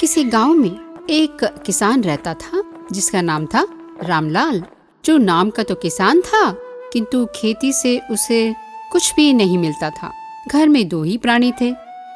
किसी गांव में एक किसान रहता था जिसका नाम था रामलाल। जो नाम का तो किसान था, किंतु खेती से उसे कुछ भी नहीं मिलता था। घर में दो ही प्राणी थे,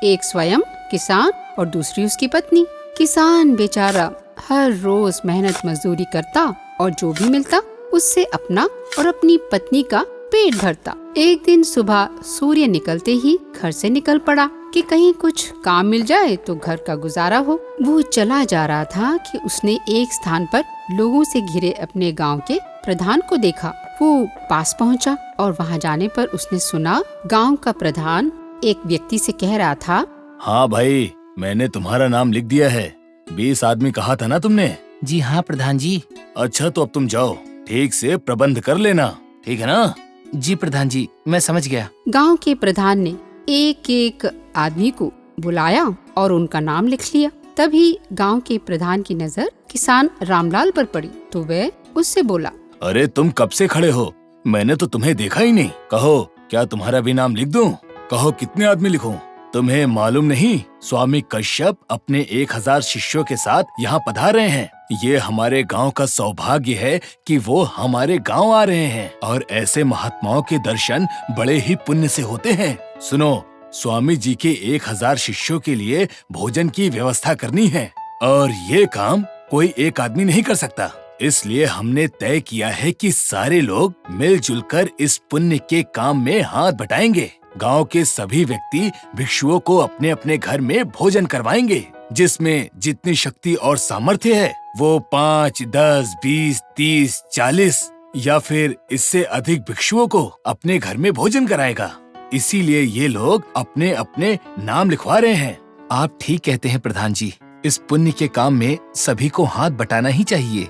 एक स्वयं किसान और दूसरी उसकी पत्नी। किसान बेचारा हर रोज मेहनत मजदूरी करता और जो भी मिलता उससे अपना और अपनी पत्नी का पेट भरता। एक दिन सुबह सूर्य निकलते ही घर से निकल पड़ा कि कहीं कुछ काम मिल जाए तो घर का गुजारा हो। वो चला जा रहा था कि उसने एक स्थान पर लोगों से घिरे अपने गांव के प्रधान को देखा। वो पास पहुंचा और वहां जाने पर उसने सुना गांव का प्रधान एक व्यक्ति से कह रहा था, हाँ भाई, मैंने तुम्हारा नाम लिख दिया है। 20 आदमी कहा था ना तुमने? जी हाँ प्रधान जी। अच्छा, तो अब तुम जाओ, ठीक से प्रबंध कर लेना, ठीक है ना? जी प्रधान जी, मैं समझ गया। गांव के प्रधान ने एक एक आदमी को बुलाया और उनका नाम लिख लिया। तभी गांव के प्रधान की नजर किसान रामलाल पर पड़ी तो वह उससे बोला, अरे तुम कब से खड़े हो? मैंने तो तुम्हें देखा ही नहीं। कहो, क्या तुम्हारा भी नाम लिख दूं? कहो, कितने आदमी लिखूं? तुम्हें मालूम नहीं, स्वामी कश्यप अपने 1000 शिष्यों के साथ यहाँ पधार रहे हैं। ये हमारे गांव का सौभाग्य है कि वो हमारे गांव आ रहे हैं और ऐसे महात्माओं के दर्शन बड़े ही पुण्य से होते हैं। सुनो, स्वामी जी के 1000 शिष्यों के लिए भोजन की व्यवस्था करनी है और ये काम कोई एक आदमी नहीं कर सकता। इसलिए हमने तय किया है कि सारे लोग मिलजुल कर इस पुण्य के काम में हाथ बटाएंगे। गांव के सभी व्यक्ति भिक्षुओं को अपने अपने घर में भोजन करवाएंगे। जिसमें जितनी शक्ति और सामर्थ्य है वो 5, 10, 20, 30, 40 या फिर इससे अधिक भिक्षुओं को अपने घर में भोजन कराएगा। इसीलिए ये लोग अपने अपने नाम लिखवा रहे हैं। आप ठीक कहते हैं प्रधान जी, इस पुण्य के काम में सभी को हाथ बटाना ही चाहिए।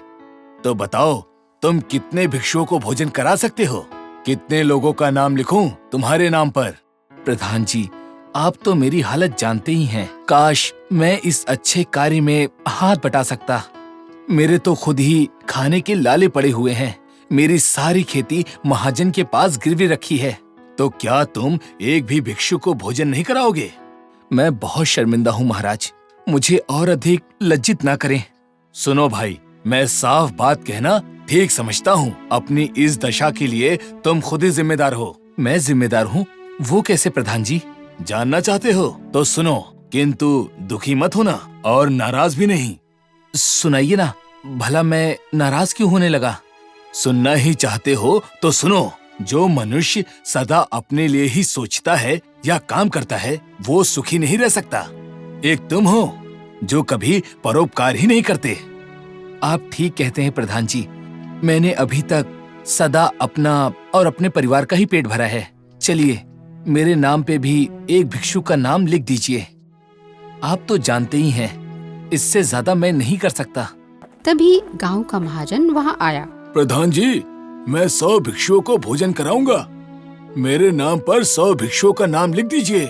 तो बताओ, तुम कितने भिक्षुओं को भोजन करा सकते हो? कितने लोगों का नाम लिखूं तुम्हारे नाम पर? प्रधान जी, आप तो मेरी हालत जानते ही हैं। काश मैं इस अच्छे कार्य में हाथ बटा सकता। मेरे तो खुद ही खाने के लाले पड़े हुए हैं। मेरी सारी खेती महाजन के पास गिरवी रखी है। तो क्या तुम एक भी भिक्षु को भोजन नहीं कराओगे? मैं बहुत शर्मिंदा हूँ महाराज, मुझे और अधिक लज्जित ना करें। सुनो भाई, मैं साफ बात कहना ठीक समझता हूँ। अपनी इस दशा के लिए तुम खुद ही जिम्मेदार हो। मैं जिम्मेदार हूँ? वो कैसे प्रधान जी? जानना चाहते हो तो सुनो, किंतु दुखी मत होना और नाराज भी नहीं। सुनाइए ना, भला मैं नाराज क्यों होने लगा? सुनना ही चाहते हो तो सुनो। जो मनुष्य सदा अपने लिए ही सोचता है या काम करता है वो सुखी नहीं रह सकता। एक तुम हो जो कभी परोपकार ही नहीं करते। आप ठीक कहते हैं प्रधान जी, मैंने अभी तक सदा अपना और अपने परिवार का ही पेट भरा है। चलिए, मेरे नाम पे भी एक भिक्षु का नाम लिख दीजिए। आप तो जानते ही हैं, इससे ज्यादा मैं नहीं कर सकता। तभी गांव का महाजन वहां आया। प्रधान जी, मैं 100 भिक्षुओं को भोजन कराऊंगा। मेरे नाम पर 100 भिक्षुओं का नाम लिख दीजिए।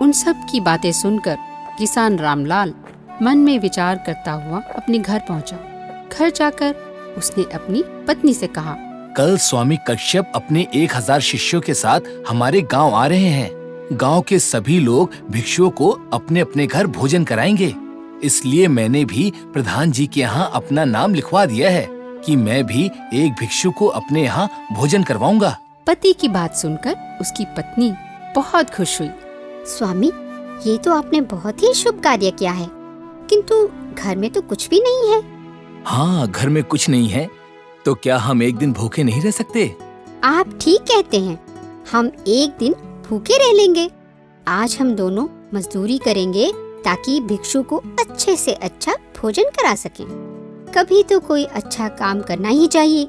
उन सब की बातें सुनकर किसान रामलाल मन में विचार करता हुआ अपने घर पहुंचा। घर जाकर उसने अपनी पत्नी से कहा, कल स्वामी कश्यप अपने 1000 शिष्यों के साथ हमारे गांव आ रहे हैं। गांव के सभी लोग भिक्षुओं को अपने अपने घर भोजन कराएंगे। इसलिए मैंने भी प्रधान जी के यहाँ अपना नाम लिखवा दिया है कि मैं भी एक भिक्षु को अपने यहाँ भोजन करवाऊंगा। पति की बात सुनकर उसकी पत्नी बहुत खुश हुई। स्वामी, ये तो आपने बहुत ही शुभ कार्य किया है, किंतु घर में तो कुछ भी नहीं है। हाँ, घर में कुछ नहीं है तो क्या हम एक दिन भूखे नहीं रह सकते? आप ठीक कहते हैं, हम एक दिन भूखे रह लेंगे। आज हम दोनों मजदूरी करेंगे ताकि भिक्षु को अच्छे से अच्छा भोजन करा सकें। कभी तो कोई अच्छा काम करना ही चाहिए।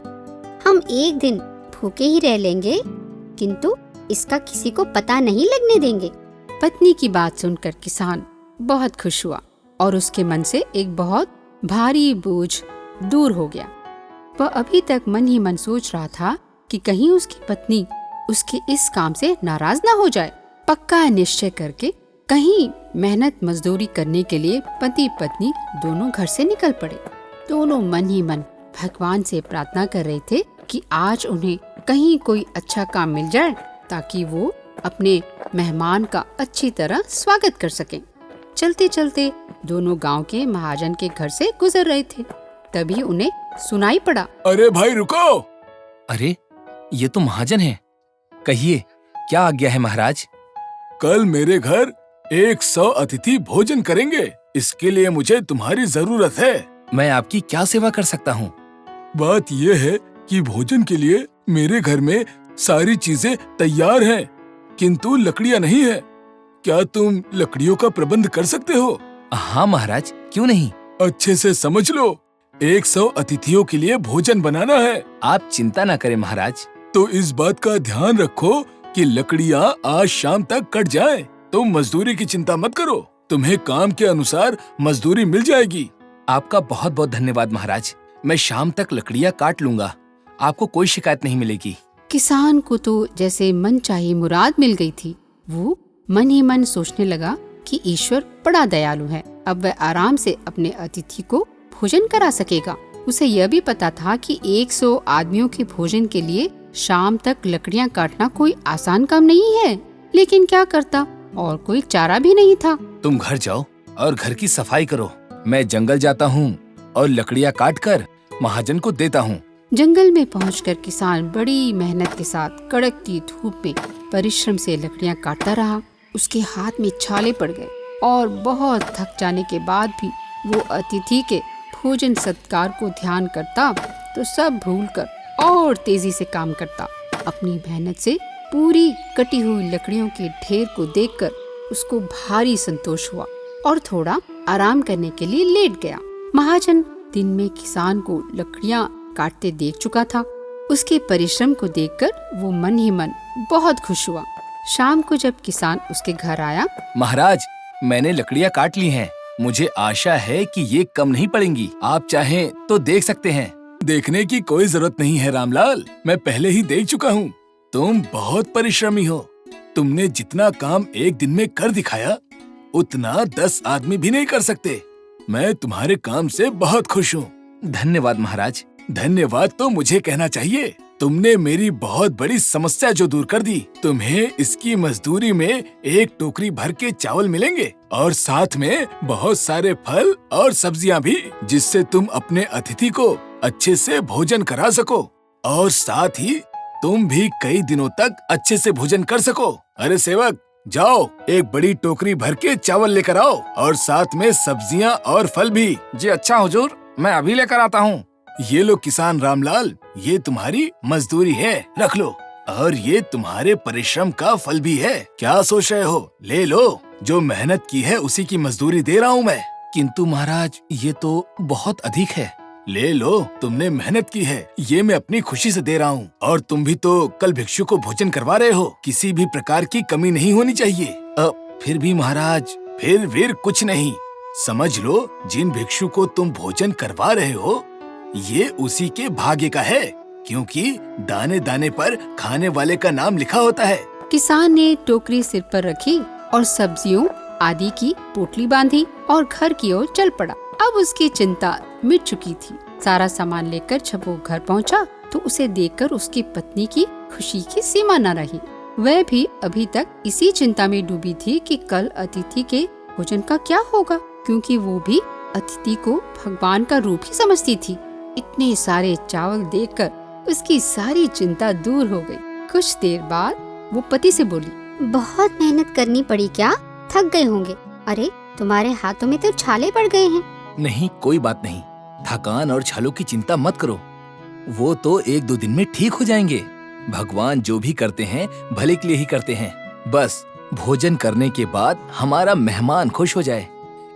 हम एक दिन भूखे ही रह लेंगे, किंतु इसका किसी को पता नहीं लगने देंगे। पत्नी की बात सुनकर किसान बहुत खुश हुआ और उसके मन से एक बहुत भारी बोझ दूर हो गया। वह अभी तक मन ही मन सोच रहा था कि कहीं उसकी पत्नी उसके इस काम से नाराज ना हो जाए। पक्का निश्चय करके कहीं मेहनत मजदूरी करने के लिए पति पत्नी दोनों घर से निकल पड़े। दोनों मन ही मन भगवान से प्रार्थना कर रहे थे कि आज उन्हें कहीं कोई अच्छा काम मिल जाए ताकि वो अपने मेहमान का अच्छी तरह स्वागत कर सकें। चलते चलते दोनों गांव के महाजन के घर से गुजर रहे थे। तभी उन्हें सुनाई पड़ा। अरे भाई रुको। अरे ये तो महाजन है। कहिए क्या आज्ञा है महाराज? कल मेरे घर 100 अतिथि भोजन करेंगे, इसके लिए मुझे तुम्हारी जरूरत है। मैं आपकी क्या सेवा कर सकता हूँ? बात ये है कि भोजन के लिए मेरे घर में सारी चीजें तैयार हैं, किंतु लकड़ियाँ नहीं है। क्या तुम लकड़ियों का प्रबंध कर सकते हो? हाँ महाराज, क्यों नहीं। अच्छे से समझ लो, 100 अतिथियों के लिए भोजन बनाना है। आप चिंता ना करें महाराज। तो इस बात का ध्यान रखो कि लकड़ियाँ आज शाम तक कट जाएं। तुम मजदूरी की चिंता मत करो, तुम्हें काम के अनुसार मजदूरी मिल जाएगी। आपका बहुत बहुत धन्यवाद महाराज। मैं शाम तक लकड़ियाँ काट लूंगा, आपको कोई शिकायत नहीं मिलेगी। किसान को तो जैसे मन चाही मुराद मिल गई थी। वो मन ही मन सोचने लगा कि ईश्वर बड़ा दयालु है, अब वह आराम से अपने अतिथि को भोजन करा सकेगा। उसे यह भी पता था कि 100 आदमियों के भोजन के लिए शाम तक लकड़ियां काटना कोई आसान काम नहीं है, लेकिन क्या करता, और कोई चारा भी नहीं था। तुम घर जाओ और घर की सफाई करो। मैं जंगल जाता हूँ और लकड़ियाँ काट कर महाजन को देता हूँ। जंगल में पहुंचकर किसान बड़ी मेहनत के साथ कड़कती धूप में परिश्रम से लकड़ियां काटता रहा। उसके हाथ में छाले पड़ गए और बहुत थक जाने के बाद भी वो अतिथि के भोजन सत्कार को ध्यान करता तो सब भूलकर और तेजी से काम करता। अपनी मेहनत से पूरी कटी हुई लकड़ियों के ढेर को देखकर उसको भारी संतोष हुआ और थोड़ा आराम करने के लिए लेट गया। महाजन दिन में किसान को लकड़ियां काटते देख चुका था। उसके परिश्रम को देखकर वो मन ही मन बहुत खुश हुआ। शाम को जब किसान उसके घर आया, महाराज मैंने लकड़ियाँ काट ली हैं। मुझे आशा है कि ये कम नहीं पड़ेंगी। आप चाहें तो देख सकते हैं। देखने की कोई जरूरत नहीं है रामलाल, मैं पहले ही देख चुका हूँ। तुम बहुत परिश्रमी हो। तुमने जितना काम एक दिन में कर दिखाया उतना 10 आदमी भी नहीं कर सकते। मैं तुम्हारे काम से बहुत खुश हूँ। धन्यवाद महाराज। धन्यवाद तो मुझे कहना चाहिए। तुमने मेरी बहुत बड़ी समस्या जो दूर कर दी। तुम्हें इसकी मजदूरी में 1 टोकरी भर के चावल मिलेंगे और साथ में बहुत सारे फल और सब्जियां भी, जिससे तुम अपने अतिथि को अच्छे से भोजन करा सको और साथ ही तुम भी कई दिनों तक अच्छे से भोजन कर सको। अरे सेवक, जाओ 1 बड़ी टोकरी भर के चावल लेकर आओ और साथ में सब्जियां और फल भी। जी अच्छा हुजूर, मैं अभी लेकर आता हूँ। ये लो किसान रामलाल, ये तुम्हारी मजदूरी है, रख लो। और ये तुम्हारे परिश्रम का फल भी है। क्या सोच रहे हो? ले लो, जो मेहनत की है उसी की मजदूरी दे रहा हूँ मैं। किंतु महाराज ये तो बहुत अधिक है। ले लो, तुमने मेहनत की है, ये मैं अपनी खुशी से दे रहा हूँ। और तुम भी तो कल भिक्षु को भोजन करवा रहे हो, किसी भी प्रकार की कमी नहीं होनी चाहिए। फिर भी महाराज। फिर कुछ नहीं, समझ लो जिन भिक्षु को तुम भोजन करवा रहे हो ये उसी के भाग्य का है, क्योंकि दाने दाने पर खाने वाले का नाम लिखा होता है। किसान ने टोकरी सिर पर रखी और सब्जियों आदि की पोटली बांधी और घर की ओर चल पड़ा। अब उसकी चिंता मिट चुकी थी। सारा सामान लेकर जब वो घर पहुंचा तो उसे देखकर उसकी पत्नी की खुशी की सीमा न रही। वह भी अभी तक इसी चिंता में डूबी थी कि कल अतिथि के भोजन का क्या होगा, क्योंकि वो भी अतिथि को भगवान का रूप ही समझती थी। इतने सारे चावल देखकर उसकी सारी चिंता दूर हो गई। कुछ देर बाद वो पति से बोली, बहुत मेहनत करनी पड़ी क्या? थक गए होंगे। अरे तुम्हारे हाथों में तो छाले पड़ गए हैं। नहीं, कोई बात नहीं। थकान और छालों की चिंता मत करो, वो तो 1-2 दिन में ठीक हो जाएंगे। भगवान जो भी करते हैं भले के लिए ही करते हैं। बस भोजन करने के बाद हमारा मेहमान खुश हो जाए,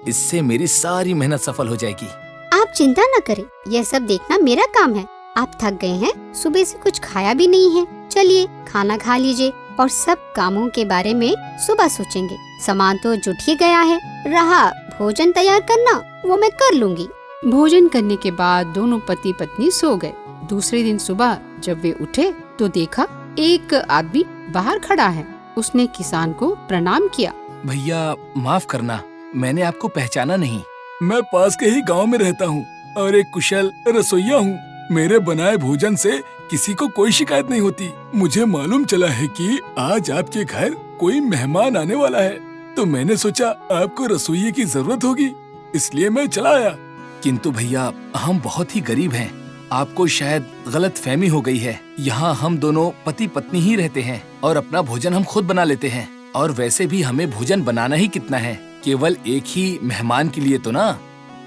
इससे मेरी सारी मेहनत सफल हो जाएगी। आप चिंता न करें, यह सब देखना मेरा काम है। आप थक गए हैं, सुबह से कुछ खाया भी नहीं है। चलिए खाना खा लीजिए और सब कामों के बारे में सुबह सोचेंगे। सामान तो जुट ही गया है, रहा भोजन तैयार करना वो मैं कर लूंगी। भोजन करने के बाद दोनों पति पत्नी सो गए। दूसरे दिन सुबह जब वे उठे तो देखा एक आदमी बाहर खड़ा है। उसने किसान को प्रणाम किया। भैया माफ करना, मैंने आपको पहचाना नहीं। मैं पास के ही गांव में रहता हूँ और एक कुशल रसोइया हूँ। मेरे बनाए भोजन से किसी को कोई शिकायत नहीं होती। मुझे मालूम चला है कि आज आपके घर कोई मेहमान आने वाला है, तो मैंने सोचा आपको रसोइये की जरूरत होगी, इसलिए मैं चला आया। किंतु भैया, हम बहुत ही गरीब हैं। आपको शायद गलत फहमी हो गई है। यहाँ हम दोनों पति पत्नी ही रहते हैं और अपना भोजन हम खुद बना लेते हैं। और वैसे भी हमें भोजन बनाना ही कितना है, केवल एक ही मेहमान के लिए तो ना।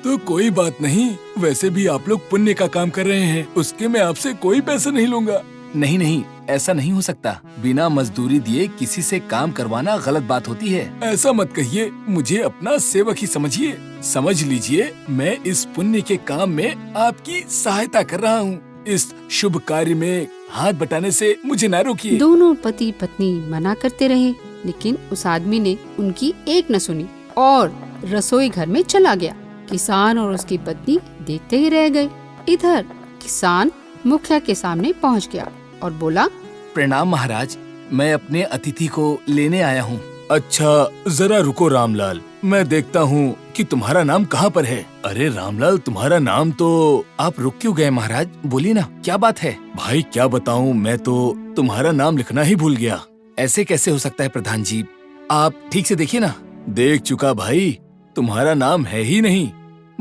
तो कोई बात नहीं, वैसे भी आप लोग पुण्य का काम कर रहे हैं, उसके मैं आपसे कोई पैसे नहीं लूंगा। नहीं नहीं, ऐसा नहीं हो सकता। बिना मजदूरी दिए किसी से काम करवाना गलत बात होती है। ऐसा मत कहिए, मुझे अपना सेवक ही समझिए। समझ लीजिए, मैं इस पुण्य के काम में आपकी सहायता कर रहा हूँ। इस शुभ कार्य में हाथ बटाने से मुझे ना रोकिए। दोनों पति पत्नी मना करते रहे, लेकिन उस आदमी ने उनकी एक न सुनी और रसोई घर में चला गया। किसान और उसकी पत्नी देखते ही रह गए। इधर किसान मुखिया के सामने पहुंच गया और बोला, प्रणाम महाराज, मैं अपने अतिथि को लेने आया हूँ। अच्छा, जरा रुको रामलाल, मैं देखता हूँ कि तुम्हारा नाम कहाँ पर है। अरे रामलाल, तुम्हारा नाम तो। आप रुक क्यों गए महाराज? बोलिए ना, क्या बात है? भाई क्या बताऊँ, मैं तो तुम्हारा नाम लिखना ही भूल गया। ऐसे कैसे हो सकता है प्रधान जी? आप ठीक से देखिए ना। देख चुका भाई, तुम्हारा नाम है ही नहीं।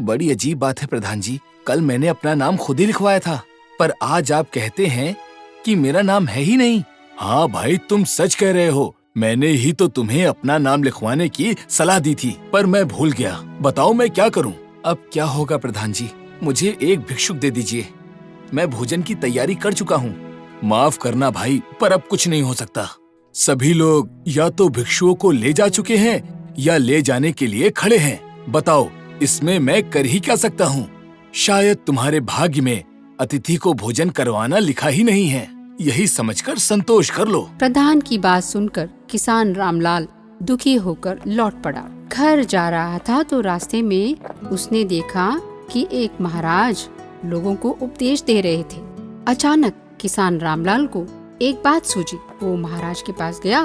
बड़ी अजीब बात है प्रधान जी, कल मैंने अपना नाम खुद ही लिखवाया था, पर आज आप कहते हैं कि मेरा नाम है ही नहीं। हाँ भाई, तुम सच कह रहे हो। मैंने ही तो तुम्हें अपना नाम लिखवाने की सलाह दी थी, पर मैं भूल गया। बताओ मैं क्या करूं? अब क्या होगा प्रधान जी, मुझे एक भिक्षुक दे दीजिए। मैं भोजन की तैयारी कर चुका हूँ। माफ करना भाई, पर अब कुछ नहीं हो सकता। सभी लोग या तो भिक्षुओं को ले जा चुके हैं या ले जाने के लिए खड़े हैं। बताओ, इसमें मैं कर ही क्या सकता हूँ? शायद तुम्हारे भाग्य में अतिथि को भोजन करवाना लिखा ही नहीं है, यही समझकर संतोष कर लो। प्रधान की बात सुनकर किसान रामलाल दुखी होकर लौट पड़ा। घर जा रहा था तो रास्ते में उसने देखा कि एक महाराज लोगों को उपदेश दे रहे थे। अचानक किसान रामलाल को एक बात सूझी। वो महाराज के पास गया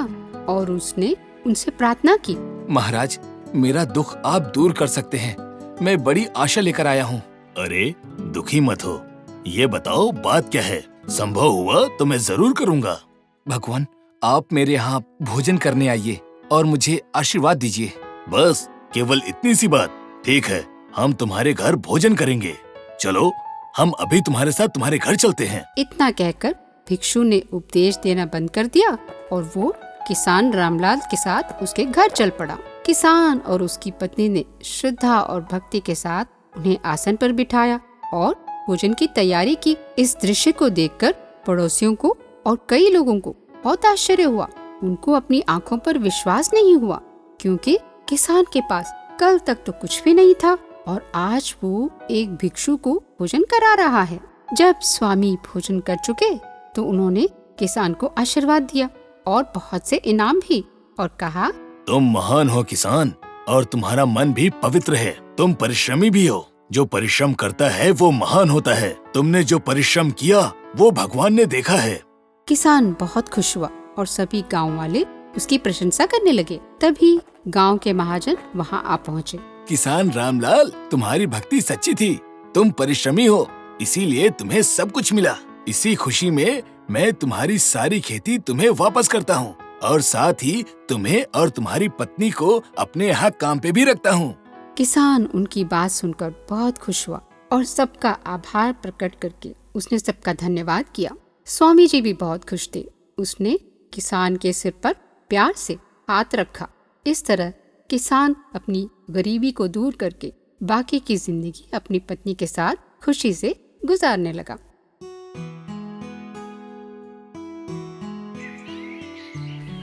और उसने उनसे प्रार्थना की। महाराज, मेरा दुख आप दूर कर सकते हैं। मैं बड़ी आशा लेकर आया हूँ। अरे दुखी मत हो, ये बताओ बात क्या है? संभव हुआ तो मैं जरूर करूँगा। भगवान, आप मेरे यहाँ भोजन करने आइए और मुझे आशीर्वाद दीजिए। बस केवल इतनी सी बात? ठीक है, हम तुम्हारे घर भोजन करेंगे। चलो, हम अभी तुम्हारे साथ तुम्हारे घर चलते हैं। इतना कहकर भिक्षु ने उपदेश देना बंद कर दिया और वो किसान रामलाल के साथ उसके घर चल पड़ा। किसान और उसकी पत्नी ने श्रद्धा और भक्ति के साथ उन्हें आसन पर बिठाया और भोजन की तैयारी की। इस दृश्य को देखकर पड़ोसियों को और कई लोगों को बहुत आश्चर्य हुआ। उनको अपनी आंखों पर विश्वास नहीं हुआ, क्योंकि किसान के पास कल तक तो कुछ भी नहीं था और आज वो एक भिक्षु को भोजन करा रहा है। जब स्वामी भोजन कर चुके तो उन्होंने किसान को आशीर्वाद दिया और बहुत से इनाम भी, और कहा, तुम महान हो किसान, और तुम्हारा मन भी पवित्र है। तुम परिश्रमी भी हो। जो परिश्रम करता है वो महान होता है। तुमने जो परिश्रम किया वो भगवान ने देखा है। किसान बहुत खुश हुआ और सभी गांव वाले उसकी प्रशंसा करने लगे। तभी गांव के महाजन वहां आ पहुँचे। किसान रामलाल, तुम्हारी भक्ति सच्ची थी। तुम परिश्रमी हो, इसीलिए तुम्हें सब कुछ मिला। इसी खुशी में मैं तुम्हारी सारी खेती तुम्हें वापस करता हूँ और साथ ही तुम्हें और तुम्हारी पत्नी को अपने यहाँ काम पे भी रखता हूँ। किसान उनकी बात सुनकर बहुत खुश हुआ और सबका आभार प्रकट करके उसने सबका धन्यवाद किया। स्वामी जी भी बहुत खुश थे। उसने किसान के सिर पर प्यार से हाथ रखा। इस तरह किसान अपनी गरीबी को दूर करके बाकी की जिंदगी अपनी पत्नी के साथ खुशी से गुजारने लगा।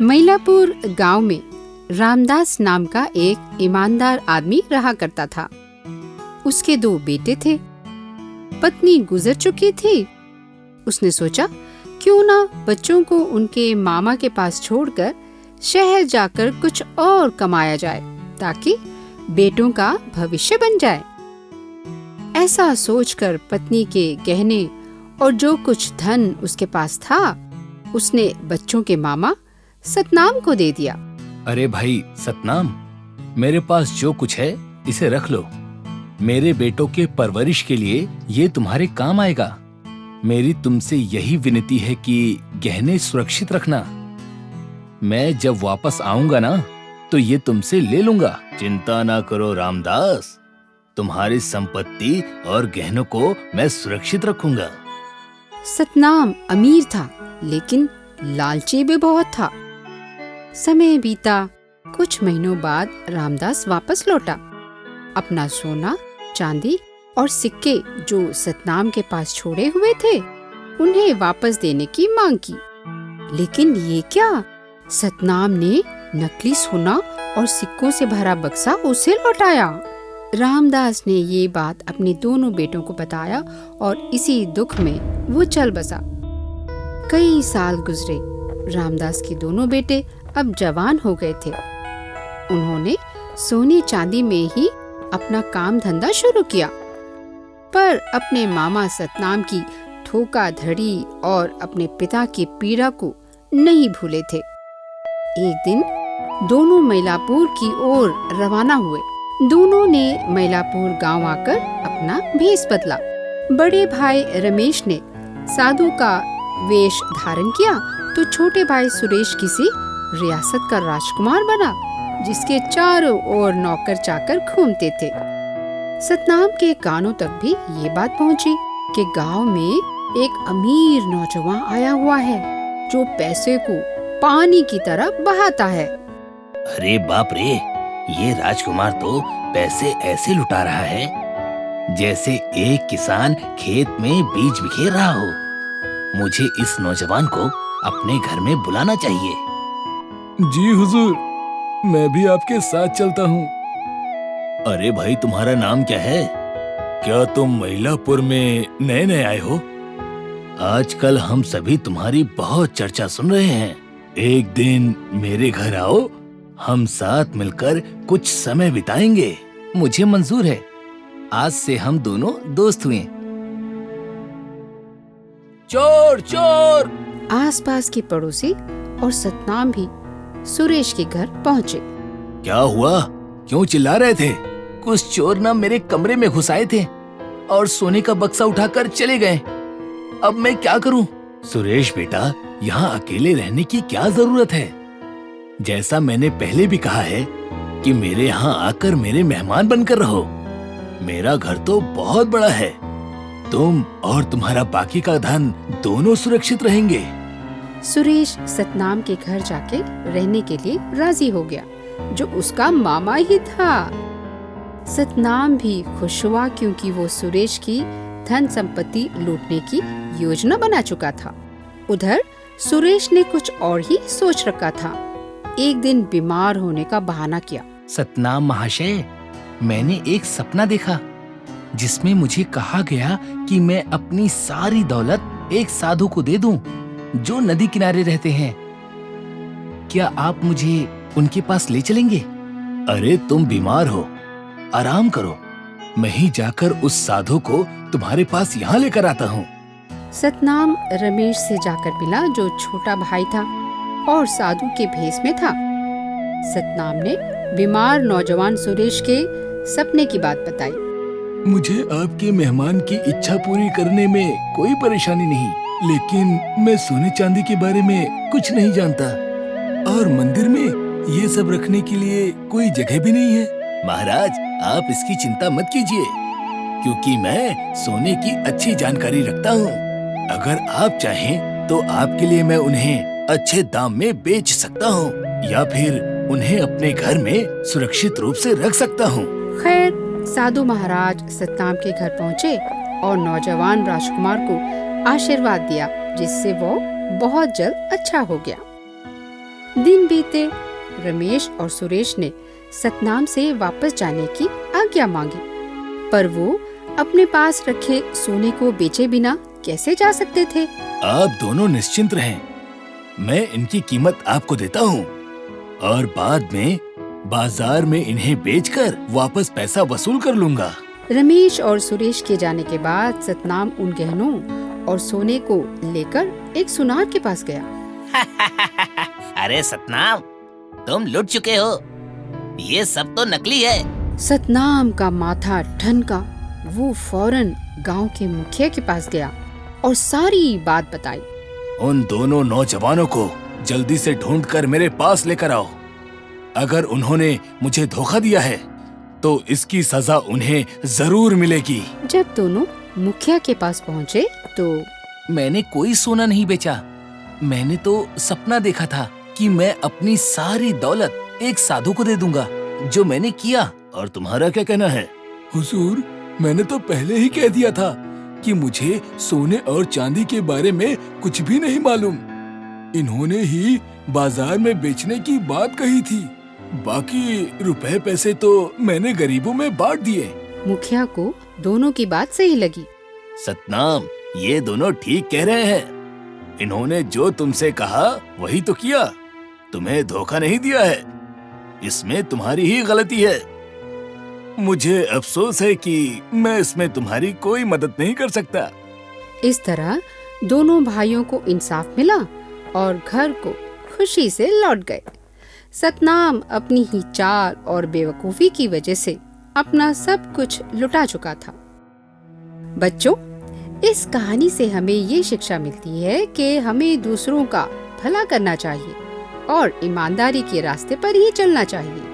मैलापुर गांव में रामदास नाम का एक ईमानदार आदमी रहा करता था। उसके 2 बेटे थे। पत्नी गुजर चुकी थी। उसने सोचा, क्यों ना बच्चों को उनके मामा के पास छोड़कर शहर जाकर कुछ और कमाया जाए ताकि बेटों का भविष्य बन जाए। ऐसा सोचकर पत्नी के गहने और जो कुछ धन उसके पास था उसने बच्चों के मामा सतनाम को दे दिया। अरे भाई सतनाम, मेरे पास जो कुछ है इसे रख लो। मेरे बेटों के परवरिश के लिए ये तुम्हारे काम आएगा। मेरी तुमसे यही विनती है कि गहने सुरक्षित रखना। मैं जब वापस आऊंगा ना तो ये तुमसे ले लूंगा। चिंता ना करो रामदास, तुम्हारी संपत्ति और गहनों को मैं सुरक्षित रखूंगा। सतनाम अमीर था, लेकिन लालची भी बहुत था। समय बीता। कुछ महीनों बाद रामदास वापस लौटा। अपना सोना, चांदी और सिक्के जो सतनाम के पास छोड़े हुए थे, उन्हें वापस देने की मांग की। लेकिन ये क्या? सतनाम ने नकली सोना और सिक्कों से भरा बक्सा उसे लौटाया। रामदास ने ये बात अपने दोनों बेटों को बताया और इसी दुख में वो चल बसा। कई साल गुजरे। रामदास के दोनों बेटे अब जवान हो गए थे। उन्होंने सोने चांदी में ही अपना काम धंधा शुरू किया, पर अपने मामा सतनाम की धोखाधड़ी और अपने पिता की पीड़ा को नहीं भूले थे। एक दिन दोनों मैलापुर की ओर रवाना हुए। दोनों ने मैलापुर गांव आकर अपना भेष बदला। बड़े भाई रमेश ने साधु का वेश धारण किया, तो छोटे भाई सुरेश किसी रियासत का राजकुमार बना, जिसके चारों ओर नौकर चाकर घूमते थे। सतनाम के कानों तक भी ये बात पहुंची कि गांव में एक अमीर नौजवान आया हुआ है जो पैसे को पानी की तरह बहाता है। अरे बाप रे, ये राजकुमार तो पैसे ऐसे लुटा रहा है जैसे एक किसान खेत में बीज बिखेर रहा हो। मुझे इस नौजवान को अपने घर में बुलाना चाहिए। जी हुजूर, मैं भी आपके साथ चलता हूँ। अरे भाई, तुम्हारा नाम क्या है? क्या तुम मैलापुर में नए नए आए हो? आजकल हम सभी तुम्हारी बहुत चर्चा सुन रहे हैं। एक दिन मेरे घर आओ, हम साथ मिलकर कुछ समय बिताएंगे। मुझे मंजूर है। आज से हम दोनों दोस्त हुए। चोर चोर! आसपास के पड़ोसी और सतनाम भी सुरेश के घर पहुंचे। क्या हुआ? क्यों चिल्ला रहे थे? कुछ चोर ना मेरे कमरे में घुस आए थे और सोने का बक्सा उठाकर चले गए। अब मैं क्या करूं? सुरेश बेटा, यहाँ अकेले रहने की क्या जरूरत है? जैसा मैंने पहले भी कहा है कि मेरे यहाँ आकर मेरे मेहमान बनकर रहो। मेरा घर तो बहुत बड़ा है। तुम और तुम्हारा बाकी का धन दोनों सुरक्षित रहेंगे। सुरेश सतनाम के घर जाके रहने के लिए राजी हो गया, जो उसका मामा ही था। सतनाम भी खुश हुआ, क्योंकि वो सुरेश की धन संपत्ति लूटने की योजना बना चुका था। उधर सुरेश ने कुछ और ही सोच रखा था। एक दिन बीमार होने का बहाना किया। सतनाम महाशय, मैंने एक सपना देखा जिसमें मुझे कहा गया कि मैं अपनी सारी दौलत एक साधु को दे दूं जो नदी किनारे रहते हैं। क्या आप मुझे उनके पास ले चलेंगे? अरे तुम बीमार हो, आराम करो। मैं ही जाकर उस साधु को तुम्हारे पास यहाँ लेकर आता हूँ। सतनाम रमेश से जाकर मिला, जो छोटा भाई था और साधु के भेष में था। सतनाम ने बीमार नौजवान सुरेश के सपने की बात बताई। मुझे आपके मेहमान की इच्छा पूरी करने में कोई परेशानी नहीं, लेकिन मैं सोने चांदी के बारे में कुछ नहीं जानता और मंदिर में ये सब रखने के लिए कोई जगह भी नहीं है। महाराज, आप इसकी चिंता मत कीजिए, क्योंकि मैं सोने की अच्छी जानकारी रखता हूँ। अगर आप चाहें तो आपके लिए मैं उन्हें अच्छे दाम में बेच सकता हूँ, या फिर उन्हें अपने घर में सुरक्षित रूप से रख सकता हूँ। खैर, साधु महाराज सतनाम के घर पहुँचे और नौजवान राजकुमार को आशीर्वाद दिया, जिससे वो बहुत जल्द अच्छा हो गया। दिन बीते। रमेश और सुरेश ने सतनाम से वापस जाने की आज्ञा मांगी, पर वो अपने पास रखे सोने को बेचे बिना कैसे जा सकते थे। आप दोनों निश्चिंत रहें, मैं इनकी कीमत आपको देता हूँ और बाद में बाजार में इन्हें बेचकर वापस पैसा वसूल कर लूँगा। रमेश और सुरेश के जाने के बाद सतनाम उन गहनों और सोने को लेकर एक सुनार के पास गया। अरे सतनाम, तुम लुट चुके हो। ये सब तो नकली है। सतनाम का माथा ठनका। वो फौरन गांव के मुखिया के पास गया और सारी बात बताई। उन दोनों नौजवानों को जल्दी से ढूंढकर मेरे पास लेकर आओ। अगर उन्होंने मुझे धोखा दिया है तो इसकी सजा उन्हें जरूर मिलेगी। जब दोनों मुखिया के पास पहुँचे तो मैंने कोई सोना नहीं बेचा। मैंने तो सपना देखा था कि मैं अपनी सारी दौलत एक साधु को दे दूंगा, जो मैंने किया। और तुम्हारा क्या कहना है? हुजूर, मैंने तो पहले ही कह दिया था कि मुझे सोने और चांदी के बारे में कुछ भी नहीं मालूम। इन्होंने ही बाजार में बेचने की बात कही थी। बाकी रुपए पैसे तो मैंने गरीबों में बांट दिए। मुखिया को दोनों की बात सही लगी। सतनाम, ये दोनों ठीक कह रहे हैं। इन्होंने जो तुमसे कहा वही तो किया। तुम्हें धोखा नहीं दिया है। इसमें तुम्हारी ही गलती है। मुझे अफसोस है कि मैं इसमें तुम्हारी कोई मदद नहीं कर सकता। इस तरह दोनों भाइयों को इंसाफ मिला और घर को खुशी से लौट गए। सतनाम अपनी ही चाल और बेवकूफी की वजह से अपना सब कुछ लुटा चुका था। बच्चों, इस कहानी से हमें ये शिक्षा मिलती है कि हमें दूसरों का भला करना चाहिए और ईमानदारी के रास्ते पर ही चलना चाहिए।